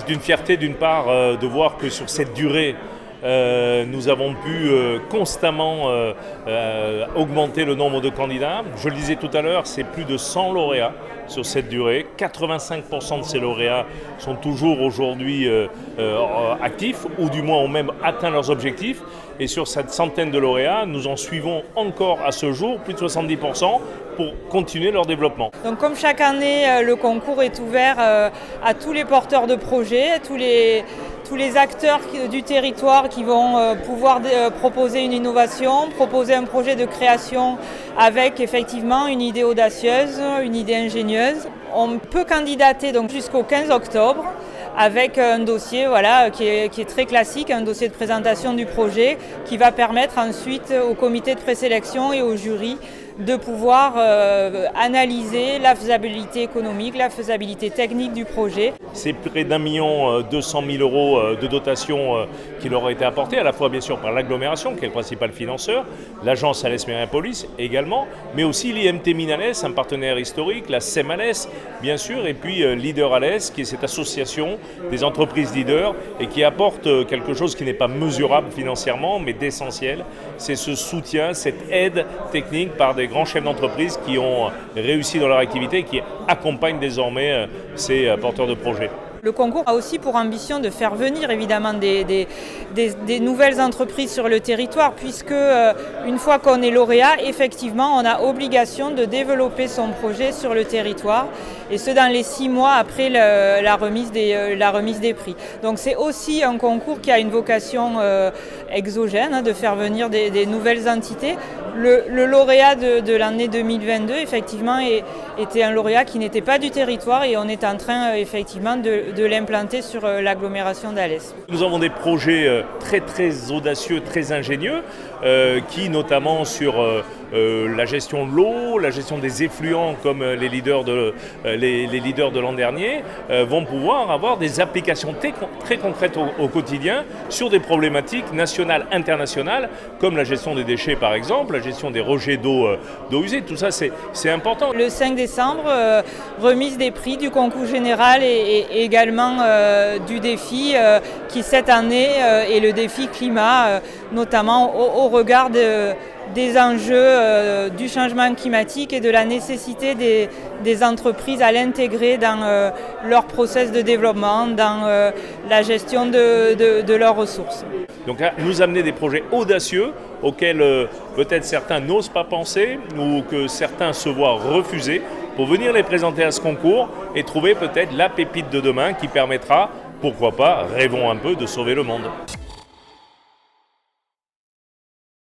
C'est une fierté d'une part de voir que sur cette durée, nous avons pu constamment augmenter le nombre de candidats. Je le disais tout à l'heure, c'est plus de 100 lauréats sur cette durée. 85% de ces lauréats sont toujours aujourd'hui actifs, ou du moins ont même atteint leurs objectifs. Et sur cette centaine de lauréats, nous en suivons encore à ce jour plus de 70% pour continuer leur développement. Donc comme chaque année, le concours est ouvert à tous les porteurs de projets, à tous les acteurs du territoire qui vont pouvoir proposer une innovation, proposer un projet de création avec effectivement une idée audacieuse, une idée ingénieuse. On peut candidater donc jusqu'au 15 octobre avec un dossier qui est très classique, un dossier de présentation du projet qui va permettre ensuite au comité de présélection et au jury de pouvoir analyser la faisabilité économique, la faisabilité technique du projet. C'est près d'1,2 million euros de dotation qui leur a été apportée, à la fois bien sûr par l'agglomération, qui est le principal financeur, l'agence Alès Mériapolis également, mais aussi l'IMT Minalès, un partenaire historique, la SEM Alès bien sûr, et puis Leader Alès, qui est cette association des entreprises leaders et qui apporte quelque chose qui n'est pas mesurable financièrement, mais d'essentiel. C'est ce soutien, cette aide technique par des grands chefs d'entreprise qui ont réussi dans leur activité et qui accompagnent désormais ces porteurs de projets. Le concours a aussi pour ambition de faire venir évidemment des nouvelles entreprises sur le territoire, puisque une fois qu'on est lauréat, effectivement, on a obligation de développer son projet sur le territoire, et ce dans les 6 mois après la remise des prix. Donc c'est aussi un concours qui a une vocation exogène, de faire venir des nouvelles entités. Le lauréat de l'année 2022, effectivement, était un lauréat qui n'était pas du territoire, et on est en train effectivement de l'implanter sur l'agglomération d'Alès. Nous avons des projets très audacieux, très ingénieux, qui notamment sur la gestion de l'eau, la gestion des effluents comme les leaders de l'an dernier, vont pouvoir avoir des applications très concrètes au quotidien sur des problématiques nationales, internationales, comme la gestion des déchets par exemple, la gestion des rejets d'eau usée. Tout ça c'est important. Le 5 décembre, remise des prix du concours général et également du défi qui cette année est le défi climat, notamment au regard des enjeux du changement climatique et de la nécessité des entreprises à l'intégrer dans leur process de développement, dans la gestion de leurs ressources. Donc là, nous amener des projets audacieux auxquels peut-être certains n'osent pas penser ou que certains se voient refuser, pour venir les présenter à ce concours et trouver peut-être la pépite de demain qui permettra, pourquoi pas, rêvons un peu, de sauver le monde.